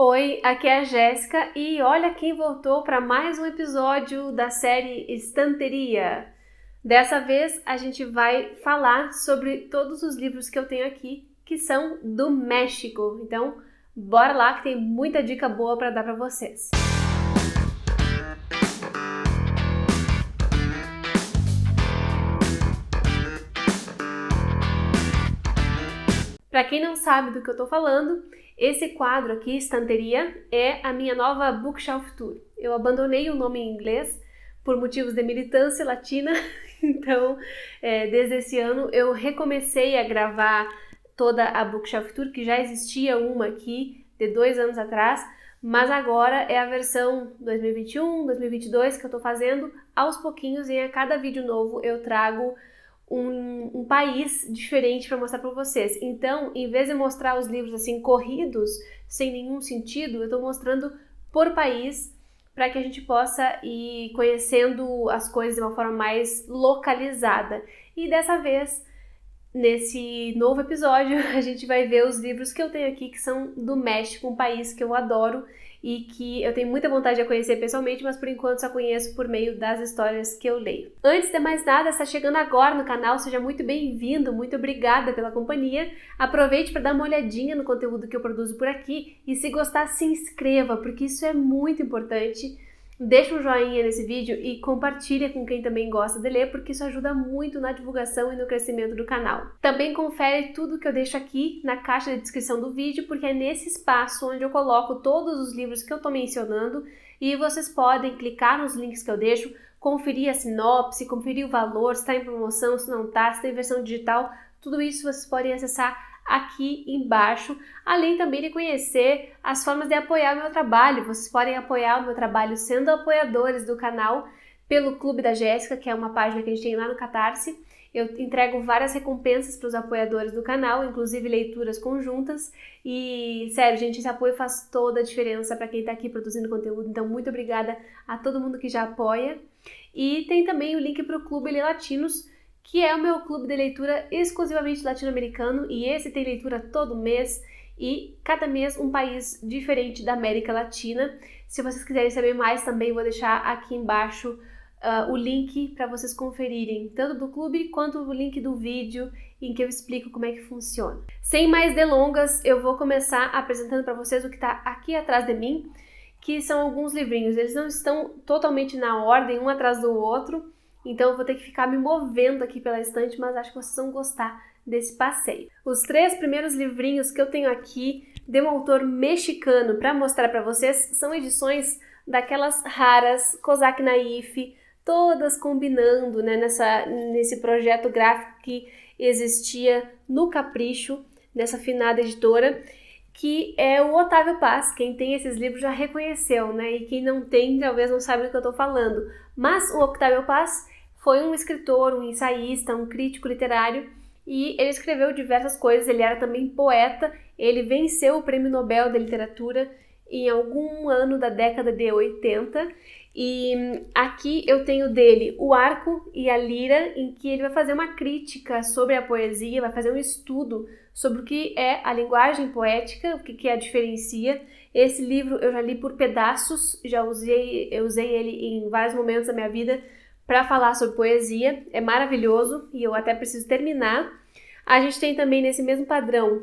Oi, aqui é a Jéssica e olha quem voltou para mais um episódio da série Estanteria. Dessa vez a gente vai falar sobre todos os livros que eu tenho aqui que são do México. Então, bora lá que tem muita dica boa para dar para vocês. Para quem não sabe do que eu tô falando, esse quadro aqui, Estanteria, é a minha nova Bookshelf Tour. Eu abandonei o nome em inglês por motivos de militância latina, então desde esse ano eu recomecei a gravar toda a Bookshelf Tour, que já existia uma aqui de 2 anos atrás, mas agora é a versão 2021, 2022 que eu tô fazendo aos pouquinhos e a cada vídeo novo eu trago um país diferente para mostrar para vocês. Então, em vez de mostrar os livros assim corridos, sem nenhum sentido, eu estou mostrando por país para que a gente possa ir conhecendo as coisas de uma forma mais localizada. E dessa vez, nesse novo episódio, a gente vai ver os livros que eu tenho aqui que são do México, um país que eu adoro e que eu tenho muita vontade de conhecer pessoalmente, mas por enquanto só conheço por meio das histórias que eu leio. Antes de mais nada, está chegando agora no canal, seja muito bem-vindo, muito obrigada pela companhia. Aproveite para dar uma olhadinha no conteúdo que eu produzo por aqui e se gostar, se inscreva, porque isso é muito importante. Deixa um joinha nesse vídeo e compartilha com quem também gosta de ler, porque isso ajuda muito na divulgação e no crescimento do canal. Também confere tudo que eu deixo aqui na caixa de descrição do vídeo, porque é nesse espaço onde eu coloco todos os livros que eu estou mencionando e vocês podem clicar nos links que eu deixo, conferir a sinopse, conferir o valor, se está em promoção, se não está, se tem versão digital, tudo isso vocês podem acessar aqui embaixo, além também de conhecer as formas de apoiar o meu trabalho. Vocês podem apoiar o meu trabalho sendo apoiadores do canal pelo Clube da Jéssica, que é uma página que a gente tem lá no Catarse. Eu entrego várias recompensas para os apoiadores do canal, inclusive leituras conjuntas. E, sério, gente, esse apoio faz toda a diferença para quem está aqui produzindo conteúdo. Então, muito obrigada a todo mundo que já apoia. E tem também o link para o Clube Latinos, que é o meu clube de leitura exclusivamente latino-americano, e esse tem leitura todo mês, e cada mês um país diferente da América Latina. Se vocês quiserem saber mais, também vou deixar aqui embaixo o link para vocês conferirem, tanto do clube quanto o link do vídeo em que eu explico como é que funciona. Sem mais delongas, eu vou começar apresentando para vocês o que está aqui atrás de mim, que são alguns livrinhos. Eles não estão totalmente na ordem, um atrás do outro, então eu vou ter que ficar me movendo aqui pela estante, mas acho que vocês vão gostar desse passeio. Os 3 primeiros livrinhos que eu tenho aqui de um autor mexicano para mostrar para vocês são edições daquelas raras, Cosac Naif, todas combinando, né, nesse projeto gráfico que existia no Capricho, nessa finada editora, que é o Octávio Paz. Quem tem esses livros já reconheceu, né? E quem não tem, talvez não sabe do que eu estou falando. Mas o Octávio Paz foi um escritor, um ensaísta, um crítico literário, e ele escreveu diversas coisas. Ele era também poeta, ele venceu o Prêmio Nobel de Literatura em algum ano da década de 80, e aqui eu tenho dele o Arco e a Lira, em que ele vai fazer uma crítica sobre a poesia, vai fazer um estudo sobre o que é a linguagem poética, o que a diferencia. Esse livro eu já li por pedaços, eu usei ele em vários momentos da minha vida para falar sobre poesia, é maravilhoso e eu até preciso terminar. A gente tem também nesse mesmo padrão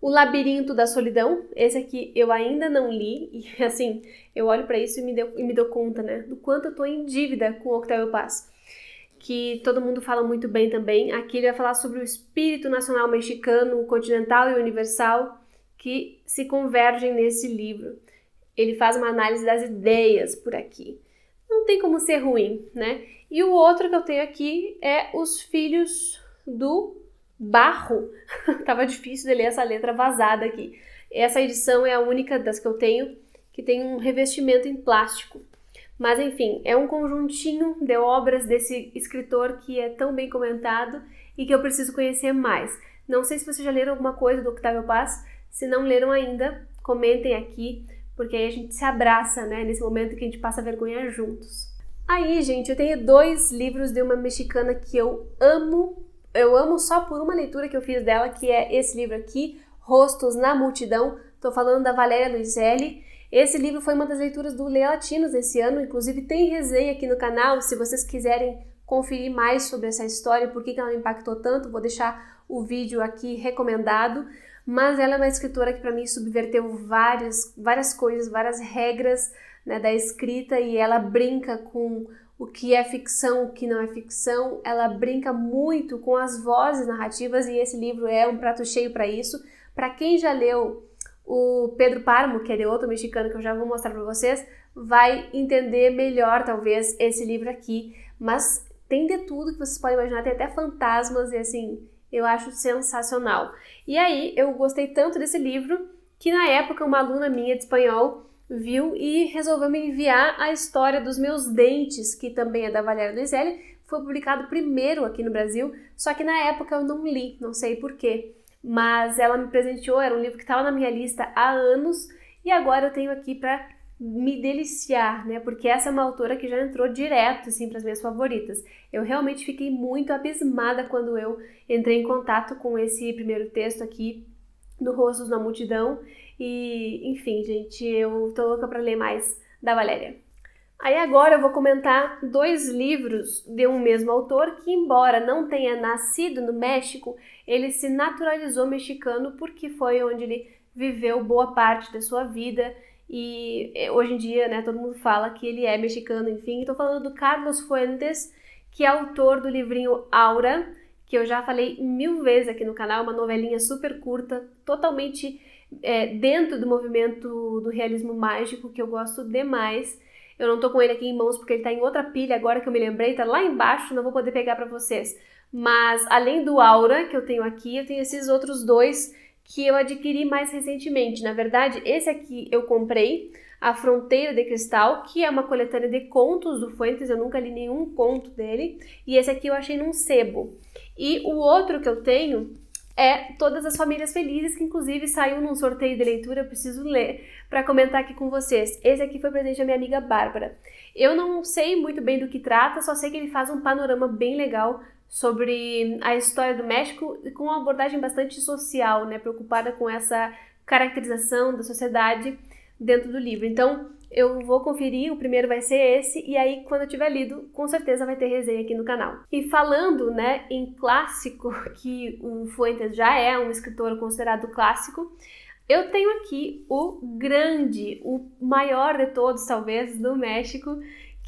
O Labirinto da Solidão. Esse aqui eu ainda não li e assim, eu olho para isso e me dou conta, né, do quanto eu tô em dívida com o Octávio Paz, que todo mundo fala muito bem também. Aqui ele vai falar sobre o espírito nacional mexicano, o continental e o universal, que se convergem nesse livro. Ele faz uma análise das ideias por aqui. Não tem como ser ruim, né? E o outro que eu tenho aqui é Os Filhos do Barro. Tava difícil de ler essa letra vazada aqui. Essa edição é a única das que eu tenho que tem um revestimento em plástico. Mas enfim, é um conjuntinho de obras desse escritor que é tão bem comentado e que eu preciso conhecer mais. Não sei se vocês já leram alguma coisa do Octávio Paz. Se não leram ainda, comentem aqui, porque aí a gente se abraça, né, nesse momento que a gente passa vergonha juntos. Aí, gente, eu tenho 2 livros de uma mexicana que eu amo só por uma leitura que eu fiz dela, que é esse livro aqui, Rostos na Multidão. Estou falando da Valéria Luiselli. Esse livro foi uma das leituras do Leia Latinos esse ano, inclusive tem resenha aqui no canal, se vocês quiserem conferir mais sobre essa história, por que ela me impactou tanto, vou deixar o vídeo aqui recomendado. Mas ela é uma escritora que para mim subverteu várias coisas, várias regras, né, da escrita, e ela brinca com o que é ficção, o que não é ficção, ela brinca muito com as vozes narrativas e esse livro é um prato cheio para isso. Para quem já leu o Pedro Páramo, que é de outro mexicano que eu já vou mostrar para vocês, vai entender melhor talvez esse livro aqui, mas tem de tudo que vocês podem imaginar, tem até fantasmas e assim... Eu acho sensacional. E aí, eu gostei tanto desse livro que na época uma aluna minha de espanhol viu e resolveu me enviar a história dos meus dentes, que também é da Valéria Luiselli. Foi publicado primeiro aqui no Brasil, só que na época eu não li, não sei porquê. Mas ela me presenteou, era um livro que estava na minha lista há anos e agora eu tenho aqui para me deliciar, né? Porque essa é uma autora que já entrou direto, assim, para as minhas favoritas. Eu realmente fiquei muito abismada quando eu entrei em contato com esse primeiro texto aqui, no Rostos na Multidão. E, enfim, gente, eu tô louca para ler mais da Valéria. Aí agora eu vou comentar 2 livros de um mesmo autor que, embora não tenha nascido no México, ele se naturalizou mexicano porque foi onde ele viveu boa parte da sua vida. E hoje em dia, né, todo mundo fala que ele é mexicano, enfim. Estou falando do Carlos Fuentes, que é autor do livrinho Aura, que eu já falei 1000 vezes aqui no canal, uma novelinha super curta, totalmente dentro do movimento do realismo mágico, que eu gosto demais. Eu não tô com ele aqui em mãos porque ele tá em outra pilha agora que eu me lembrei, tá lá embaixo, não vou poder pegar para vocês. Mas além do Aura, que eu tenho aqui, eu tenho esses outros 2 que eu adquiri mais recentemente. Na verdade, esse aqui eu comprei, A Fronteira de Cristal, que é uma coletânea de contos do Fuentes, eu nunca li nenhum conto dele, e esse aqui eu achei num sebo. E o outro que eu tenho é Todas as Famílias Felizes, que inclusive saiu num sorteio de leitura, eu preciso ler para comentar aqui com vocês. Esse aqui foi presente da minha amiga Bárbara. Eu não sei muito bem do que trata, só sei que ele faz um panorama bem legal sobre a história do México com uma abordagem bastante social, né, preocupada com essa caracterização da sociedade dentro do livro. Então, eu vou conferir, o primeiro vai ser esse, e aí, quando eu tiver lido, com certeza vai ter resenha aqui no canal. E falando, né, em clássico, que o Fuentes já é um escritor considerado clássico, eu tenho aqui o grande, o maior de todos, talvez, do México,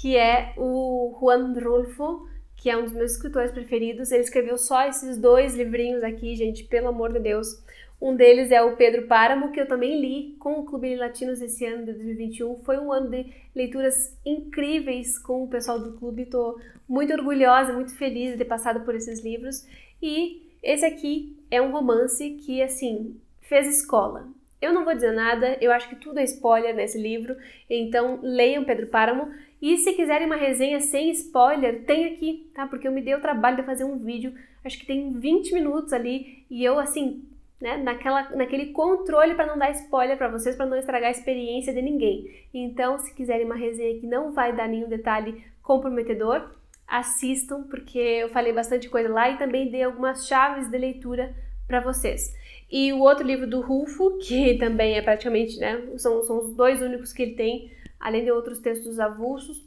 que é o Juan Rulfo, que é um dos meus escritores preferidos. Ele escreveu só esses 2 livrinhos aqui, gente, pelo amor de Deus. Um deles é o Pedro Páramo, que eu também li com o Clube Latinos esse ano de 2021. Foi um ano de leituras incríveis com o pessoal do clube. Estou muito orgulhosa, muito feliz de ter passado por esses livros. E esse aqui é um romance que, assim, fez escola. Eu não vou dizer nada, eu acho que tudo é spoiler nesse livro, então leiam Pedro Páramo. E se quiserem uma resenha sem spoiler, tem aqui, tá? Porque eu me dei o trabalho de fazer um vídeo, acho que tem 20 minutos ali, e eu, assim, né, naquele controle para não dar spoiler para vocês, para não estragar a experiência de ninguém. Então, se quiserem uma resenha que não vai dar nenhum detalhe comprometedor, assistam, porque eu falei bastante coisa lá e também dei algumas chaves de leitura para vocês. E o outro livro do Rulfo, que também é praticamente, né, são os 2 únicos que ele tem, além de outros textos avulsos,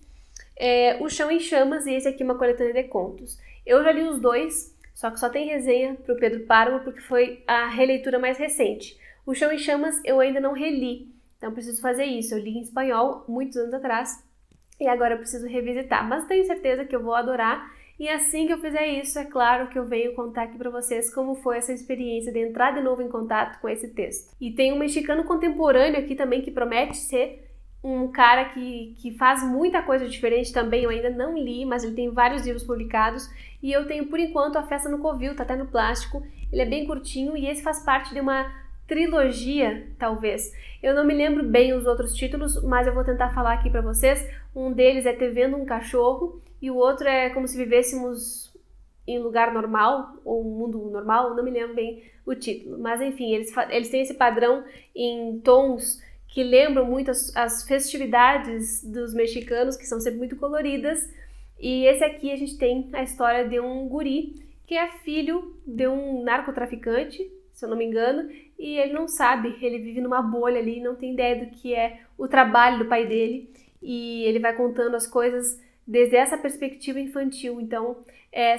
é O Chão em Chamas, e esse aqui é uma coletânea de contos. Eu já li os 2, só que só tem resenha para o Pedro Páramo, porque foi a releitura mais recente. O Chão em Chamas eu ainda não reli, então preciso fazer isso. Eu li em espanhol muitos anos atrás, e agora eu preciso revisitar, mas tenho certeza que eu vou adorar. E assim que eu fizer isso, é claro que eu venho contar aqui para vocês como foi essa experiência de entrar de novo em contato com esse texto. E tem um mexicano contemporâneo aqui também que promete ser um cara que faz muita coisa diferente também, eu ainda não li, mas ele tem vários livros publicados. E eu tenho, por enquanto, A Festa no Covil, tá até no plástico. Ele é bem curtinho e esse faz parte de uma trilogia, talvez. Eu não me lembro bem os outros títulos, mas eu vou tentar falar aqui para vocês. Um deles é Te Vendo um Cachorro e o outro é Como se Vivêssemos em Lugar Normal, ou Mundo Normal, não me lembro bem o título. Mas enfim, eles têm esse padrão em tons que lembram muito as festividades dos mexicanos, que são sempre muito coloridas. E esse aqui a gente tem a história de um guri que é filho de um narcotraficante, se eu não me engano, e ele não sabe, ele vive numa bolha ali, não tem ideia do que é o trabalho do pai dele, e ele vai contando as coisas desde essa perspectiva infantil. Então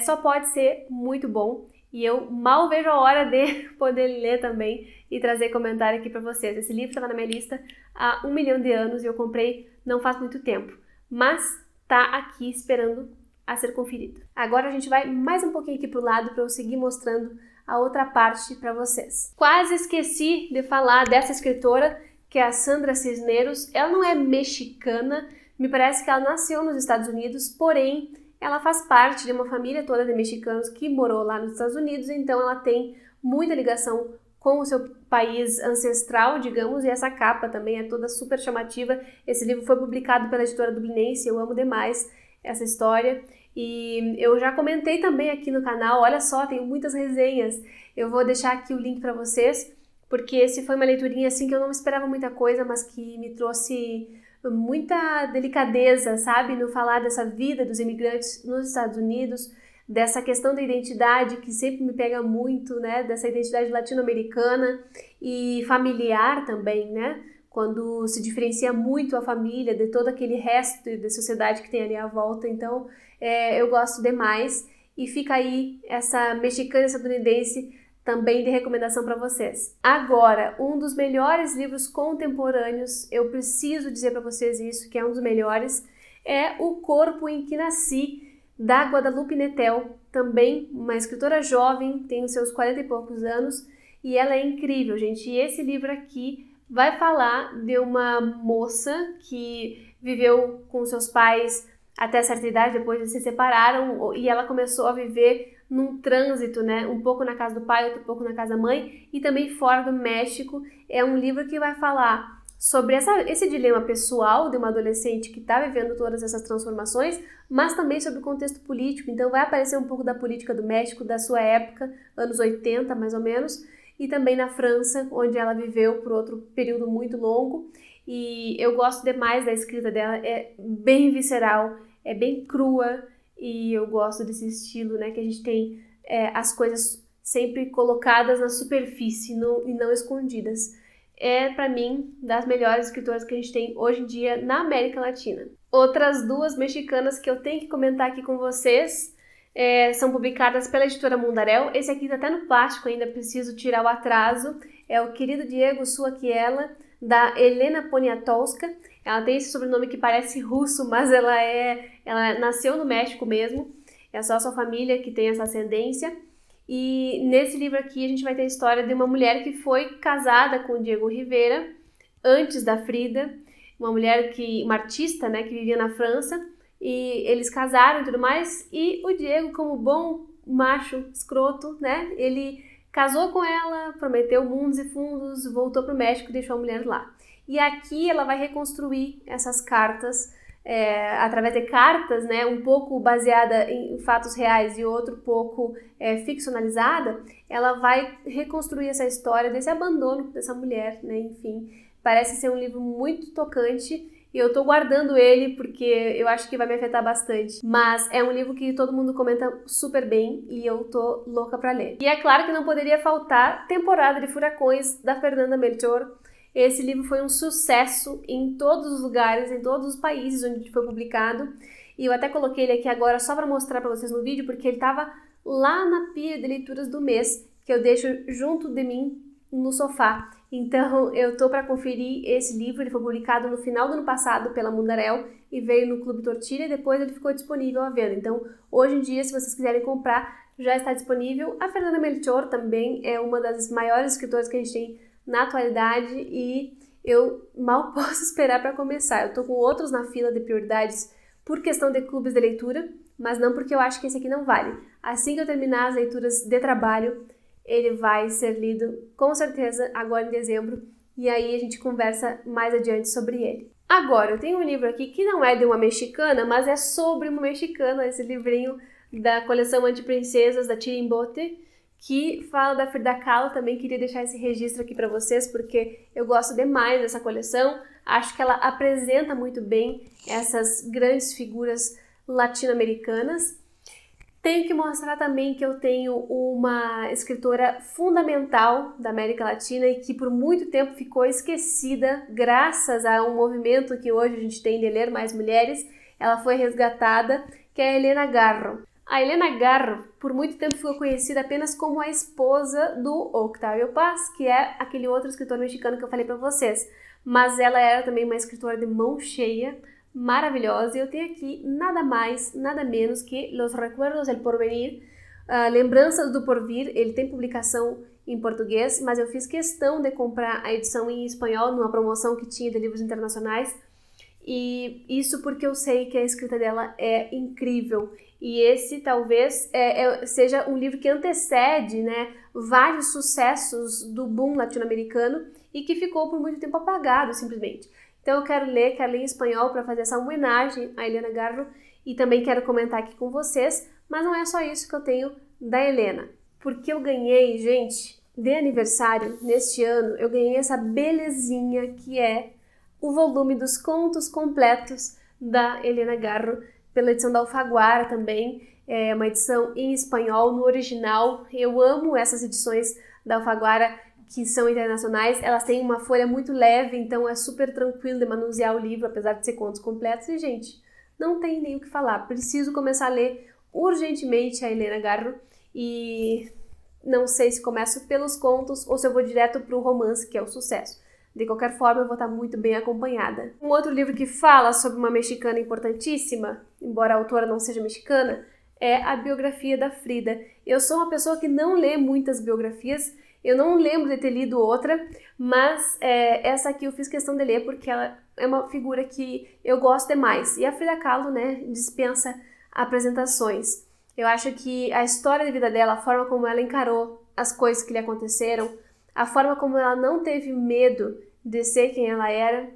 só pode ser muito bom, e eu mal vejo a hora de poder ler também e trazer comentário aqui para vocês. Esse livro estava na minha lista há 1 milhão de anos e eu comprei não faz muito tempo, mas tá aqui esperando a ser conferido. Agora a gente vai mais um pouquinho aqui pro lado para eu seguir mostrando a outra parte para vocês. Quase esqueci de falar dessa escritora, que é a Sandra Cisneros. Ela não é mexicana, me parece que ela nasceu nos Estados Unidos, porém ela faz parte de uma família toda de mexicanos que morou lá nos Estados Unidos, então ela tem muita ligação com o seu país ancestral, digamos, e essa capa também é toda super chamativa. Esse livro foi publicado pela editora Dublinense, eu amo demais essa história, e eu já comentei também aqui no canal, olha só, tenho muitas resenhas, eu vou deixar aqui o link para vocês, porque esse foi uma leiturinha assim que eu não esperava muita coisa, mas que me trouxe muita delicadeza, sabe, no falar dessa vida dos imigrantes nos Estados Unidos, dessa questão da identidade que sempre me pega muito, né, dessa identidade latino-americana e familiar também, né, quando se diferencia muito a família de todo aquele resto da sociedade que tem ali à volta. Então eu gosto demais, e fica aí essa mexicana estadunidense também de recomendação para vocês. Agora, um dos melhores livros contemporâneos, eu preciso dizer para vocês isso, que é um dos melhores, é O Corpo em que Nasci, da Guadalupe Nettel, também uma escritora jovem, tem os seus 40 e poucos anos, e ela é incrível, gente. E esse livro aqui vai falar de uma moça que viveu com seus pais até certa idade, depois eles se separaram, e ela começou a viver num trânsito, né? Um pouco na casa do pai, outro pouco na casa da mãe, e também fora do México. É um livro que vai falar sobre esse dilema pessoal de uma adolescente que está vivendo todas essas transformações, mas também sobre o contexto político. Então vai aparecer um pouco da política do México, da sua época, anos 80 mais ou menos, e também na França, onde ela viveu por outro período muito longo. E eu gosto demais da escrita dela, é bem visceral, é bem crua, e eu gosto desse estilo, né, que a gente tem as coisas sempre colocadas na superfície e não escondidas. É, para mim, das melhores escritoras que a gente tem hoje em dia na América Latina. Outras duas mexicanas que eu tenho que comentar aqui com vocês são publicadas pela editora Mundarel. Esse aqui tá até no plástico ainda, preciso tirar o atraso. É O Querido Diego, Sua Quiela, da Helena Poniatowska. Ela tem esse sobrenome que parece russo, mas ela nasceu no México mesmo. É só a sua família que tem essa ascendência. E nesse livro aqui a gente vai ter a história de uma mulher que foi casada com o Diego Rivera antes da Frida, uma artista, né, que vivia na França, e eles casaram e tudo mais, e o Diego, como bom macho escroto, né, ele casou com ela, prometeu mundos e fundos, voltou para o México e deixou a mulher lá. E aqui ela vai reconstruir essas cartas, através de cartas, né, um pouco baseada em fatos reais e outro pouco ficcionalizada. Ela vai reconstruir essa história desse abandono dessa mulher, né, enfim. Parece ser um livro muito tocante e eu tô guardando ele porque eu acho que vai me afetar bastante. Mas é um livro que todo mundo comenta super bem e eu tô louca pra ler. E é claro que não poderia faltar Temporada de Furacões, da Fernanda Melchor. Esse livro foi um sucesso em todos os lugares, em todos os países onde foi publicado. E eu até coloquei ele aqui agora só para mostrar para vocês no vídeo, porque ele estava lá na pilha de leituras do mês, que eu deixo junto de mim no sofá. Então eu tô para conferir esse livro. Ele foi publicado no final do ano passado pela Mundarel e veio no Clube Tortilha, e depois ele ficou disponível à venda. Então hoje em dia, se vocês quiserem comprar, já está disponível. A Fernanda Melchor também é uma das maiores escritoras que a gente tem na atualidade e eu mal posso esperar para começar. Eu tô com outros na fila de prioridades por questão de clubes de leitura, mas não porque eu acho que esse aqui não vale. Assim que eu terminar as leituras de trabalho, ele vai ser lido com certeza agora em dezembro, e aí a gente conversa mais adiante sobre ele. Agora, eu tenho um livro aqui que não é de uma mexicana, mas é sobre uma mexicana, esse livrinho da coleção Antiprincesas da Tirimbote, que fala da Frida Kahlo. Também queria deixar esse registro aqui para vocês, porque eu gosto demais dessa coleção. Acho que ela apresenta muito bem essas grandes figuras latino-americanas. Tenho que mostrar também que eu tenho uma escritora fundamental da América Latina e que por muito tempo ficou esquecida graças a um movimento que hoje a gente tem de ler mais mulheres. Ela foi resgatada, que é a Elena Garro. A Elena Garro, por muito tempo, ficou conhecida apenas como a esposa do Octavio Paz, que é aquele outro escritor mexicano que eu falei para vocês. Mas ela era também uma escritora de mão cheia, maravilhosa, e eu tenho aqui nada mais, nada menos que Los Recuerdos del Porvenir, Lembranças do Porvir. Ele tem publicação em português, mas eu fiz questão de comprar a edição em espanhol numa promoção que tinha de livros internacionais, e isso porque eu sei que a escrita dela é incrível, e esse talvez seja um livro que antecede, né, vários sucessos do boom latino-americano e que ficou por muito tempo apagado simplesmente. Então eu quero ler em espanhol para fazer essa homenagem a Elena Garro e também quero comentar aqui com vocês, mas não é só isso que eu tenho da Elena, porque eu ganhei, gente, de aniversário neste ano, eu ganhei essa belezinha que é o volume dos contos completos da Elena Garro, pela edição da Alfaguara também, é uma edição em espanhol, no original. Eu amo essas edições da Alfaguara que são internacionais, elas têm uma folha muito leve, então é super tranquilo de manusear o livro, apesar de ser contos completos. E, gente, não tem nem o que falar, preciso começar a ler urgentemente a Elena Garro, e não sei se começo pelos contos ou se eu vou direto para o romance, que é o sucesso. De qualquer forma, eu vou estar muito bem acompanhada. Um outro livro que fala sobre uma mexicana importantíssima, embora a autora não seja mexicana, é a biografia da Frida. Eu sou uma pessoa que não lê muitas biografias, eu não lembro de ter lido outra, mas essa aqui eu fiz questão de ler porque ela é uma figura que eu gosto demais. E a Frida Kahlo, né, dispensa apresentações. Eu acho que a história de vida dela, a forma como ela encarou as coisas que lhe aconteceram, a forma como ela não teve medo de ser quem ela era,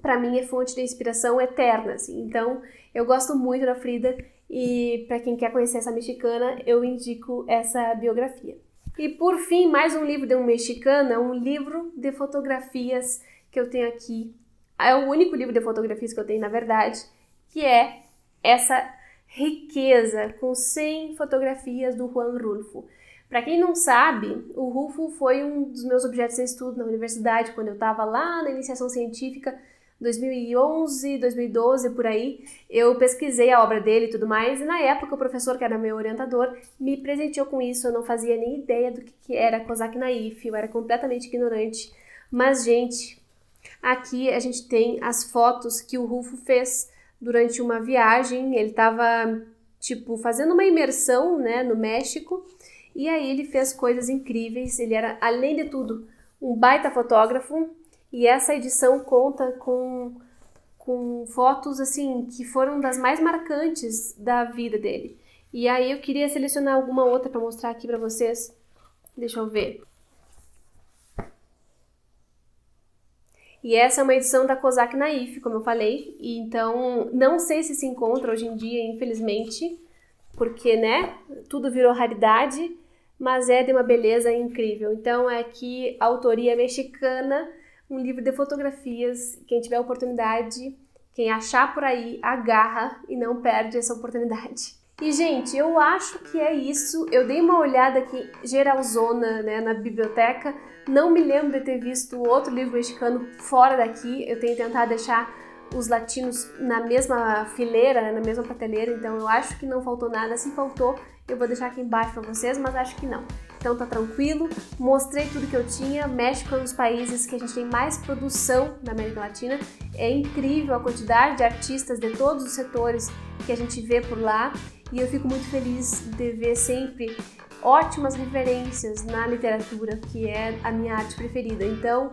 para mim é fonte de inspiração eterna, assim. Então, eu gosto muito da Frida e para quem quer conhecer essa mexicana, eu indico essa biografia. E por fim, mais um livro de uma mexicana, um livro de fotografias que eu tenho aqui. É o único livro de fotografias que eu tenho, na verdade, que é essa riqueza com 100 fotografias do Juan Rulfo. Para quem não sabe, o Rulfo foi um dos meus objetos de estudo na universidade, quando eu estava lá na iniciação científica, 2011, 2012, por aí. Eu pesquisei a obra dele e tudo mais, e na época o professor, que era meu orientador, me presenteou com isso. Eu não fazia nem ideia do que era Cosaque Naif, eu era completamente ignorante. Mas, gente, aqui a gente tem as fotos que o Rulfo fez durante uma viagem. Ele estava, fazendo uma imersão, né, no México, e aí ele fez coisas incríveis. Ele era, além de tudo, um baita fotógrafo, e essa edição conta com fotos, assim, que foram das mais marcantes da vida dele. E aí eu queria selecionar alguma outra para mostrar aqui para vocês. Deixa eu ver. E essa é uma edição da Cosaque Naif, como eu falei. E então, não sei se encontra hoje em dia, infelizmente, porque, né, tudo virou raridade, mas é de uma beleza incrível. Então, é aqui a autoria mexicana, um livro de fotografias. Quem tiver oportunidade, quem achar por aí, agarra e não perde essa oportunidade. E, gente, eu acho que é isso. Eu dei uma olhada aqui geralzona, né, na biblioteca. Não me lembro de ter visto outro livro mexicano fora daqui. Eu tenho tentado deixar os latinos na mesma fileira, né, na mesma prateleira. Então, eu acho que não faltou nada. Se faltou, eu vou deixar aqui embaixo para vocês, mas acho que não. Então tá tranquilo, mostrei tudo que eu tinha. México é um dos países que a gente tem mais produção na América Latina. É incrível a quantidade de artistas de todos os setores que a gente vê por lá. E eu fico muito feliz de ver sempre ótimas referências na literatura, que é a minha arte preferida. Então,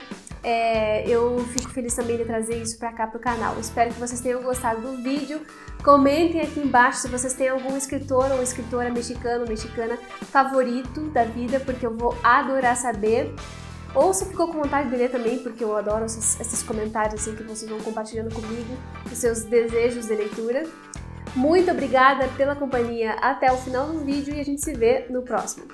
eu fico feliz também de trazer isso para cá pro canal. Espero que vocês tenham gostado do vídeo. Comentem aqui embaixo se vocês têm algum escritor ou escritora mexicano ou mexicana favorito da vida, porque eu vou adorar saber. Ou se ficou com vontade de ler também, porque eu adoro esses comentários assim, que vocês vão compartilhando comigo, os seus desejos de leitura. Muito obrigada pela companhia até o final do vídeo e a gente se vê no próximo.